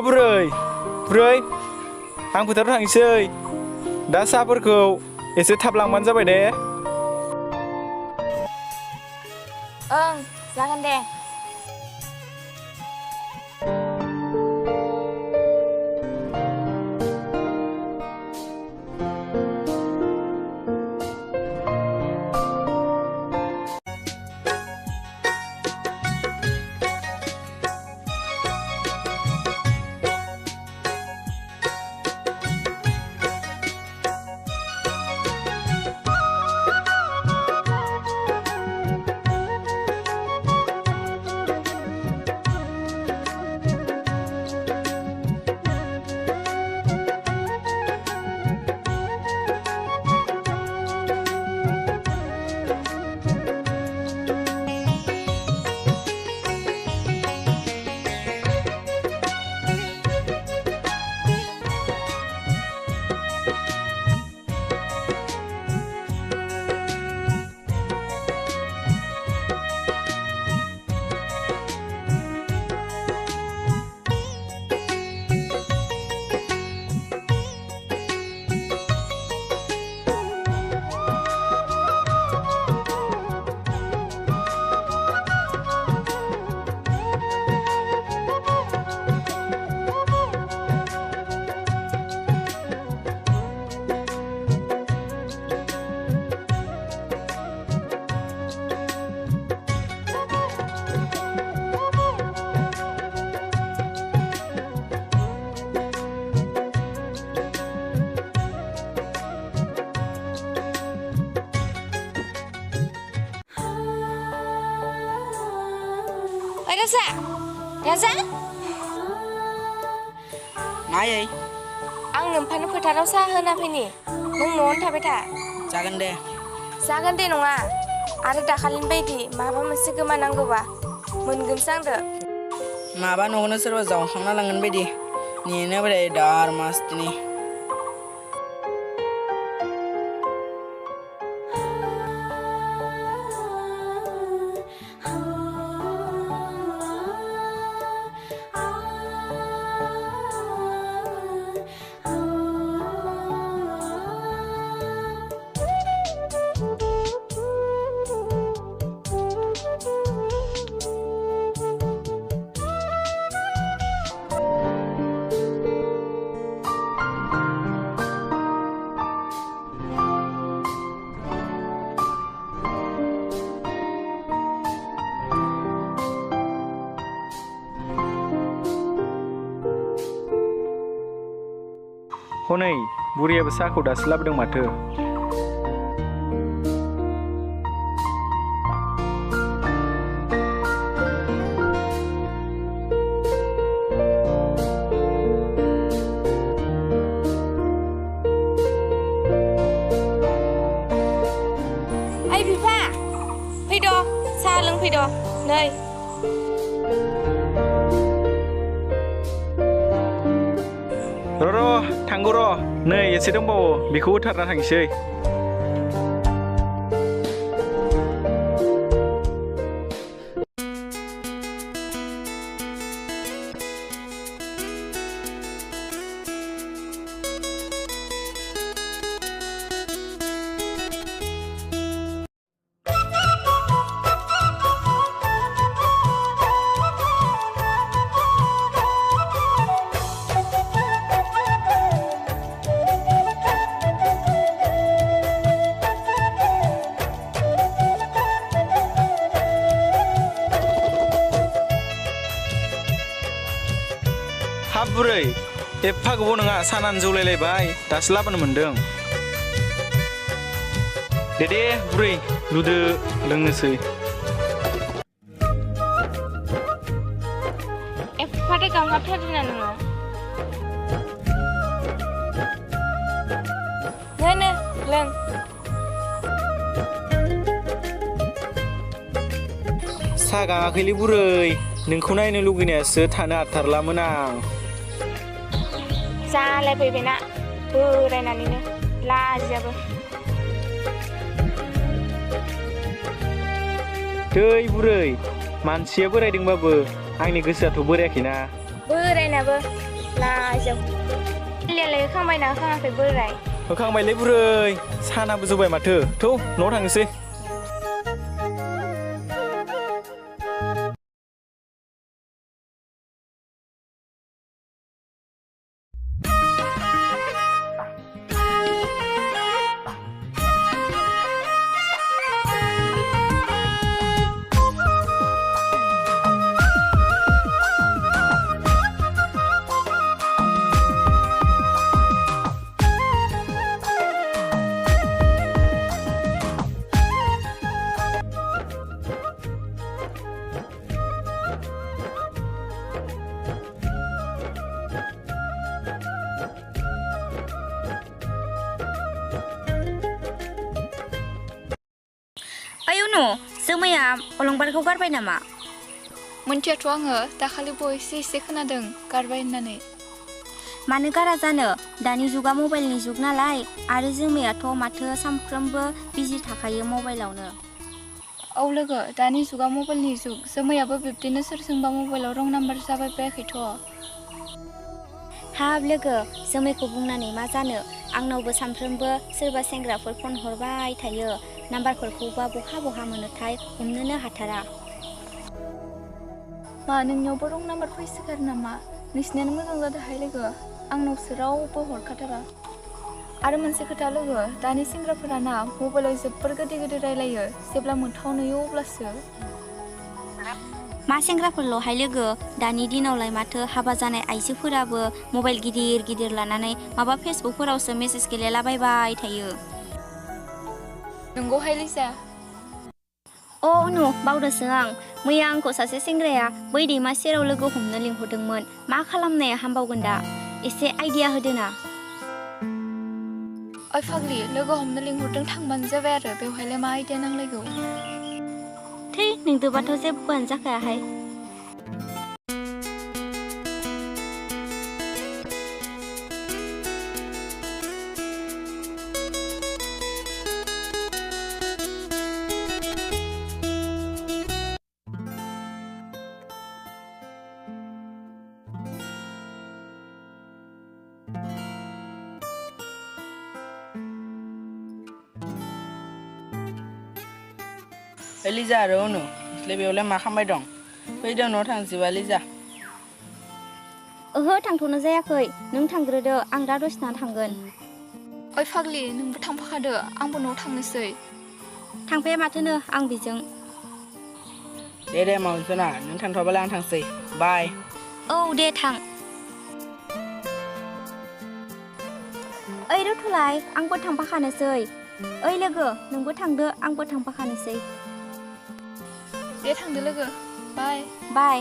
बुरै बुरै आं फोथाराव थांसै दा साहाफोरखौ एसे थाब लांबानो जाबाय दे। ओं जागोन दे। Raza, Raza? मायै आं नोम्फानो फोथाराव साहा होना फैनि नों न'आवनो थाबाय था। जागोन दे। जागोन दे नङा आरो दाखालिनि बायदि माबा मोनसे गोमानांगौबा मोनगोनसो आंदो। माबा न'खौनो सोरबा जावखांना लांगोन बायदि नेनो बायदि दार मासथिनि। हनै बुरैयाबो साहाखौ दासो लाबोदों माथो। ओइ बिफा फैद' साहा लोंफैद' नै। र' थांगौ र' नै एसे दंबावो बेखौ होथारना थांसै। हाब बुरै एफा गोबाव नङा सानानो जौलायलायबाय दासो लाबोनो मोन्दों। दे बुरै लुदो लोंनोसै। एफादो गांहाबथारदोंना नोङो? नो लों। साहा गाङाखैलै बुरै नोंखौ नायनो लुगैनायासो थानो हाथारलामोन आं। जालायफैबायना बोरायनानैनो लाजियाबो। दै बुरै मानसिया बोरायदोंबाबो आंनि गोसोआथ' बोरायाखैना। बोरायनाबो लाजों लियालाय खांबाय ना खाङाखै बोराय होखांबायलै बुरै सानाबो जौबाय माथो थौ न'आव थांनोसै आयौनो जोमैया अलंबारखौ गारबाय नामा मोनथियाथ' आङो दाखालिबो एसे खोनादों गारबाय होननानै मानो गारा जानो दानि जुगा मबाइलनि जुग नालाय आरो जोमैयाथ' माथो सानफ्रोमबो बिजि थाखायो मबाइलावनो औ लोगो दानि जुगा मबाइलनि जुग जोमैयाबो बिब्दिनो सोरजोंबा मबाइलाव रं नाम्बार जाबाय बायाखैथ' हाब लोगो जोमैखौ बुंनानै मा जानो आंनावबो सानफ्रोमबो सोरबा सेंग्राफोर फन हरबाय थायो नाम्बारफोरखौबा बहा मोनोथाय हमनोनो हाथारा मा नोंनियावबो रं नाम्बार फैसोगारो नामा नोंसिनियानो मोजां जादोंहाय लोगो आंनावसो रावबो हरखाथारा आरो मोनसे खोथा लोगो दानि सेंग्राफोरा ना मबाइलाव जोबोर गोदै रायलायो जेब्ला मोनथाव नुयो अब्लासो मा सेंग्राफोरल'हाय लोगो दानि दिनावलाय माथो हाबा जानाय आइजोफोराबो मबाइल गिदिर लानानै माबा फेसबुकफोरावसो मेसेज गेलेलाबायबाय थायो नंगौहाय लिजा अ उनु बावदोंसो आं मैया आंखौ सासे सेंग्राया बै दैमा सेराव लोगो हमनो लिंहरदोंमोन मा खालामनाया हामबावगोन दा एसे आइडिया होदोना ओइ फाग्लि लोगो हमनो लिंहरदों थांबानो जाबाय आरो बेवहायलाय मा आइडिया नांलायगौ थै नोंदोबाथ' जेबोआनो जाखायाहाय लिजा आरो उनु नोंसोरलाय बेयावलाय मा खालामबाय दं फैदो न'आव थांसैबा लिजा ओहो थांथ'नो जायाखै नों थांग्रोदो आं दा दसेना थांगोन ओइ फाग्लि नोंबो थांफाखादो आंबो न'आव थांनोसै थांफाया माथोनो आं बेजों दे मावजोना नों थांथ'बालाय आं थांसै बाय औ दे थां ओइ रुथुलाय आंबो थांफाखानोसै ओइ लोगो नोंबो थांदो आंबो थांफाखानोसै दे थांदो लोगो बाय बाय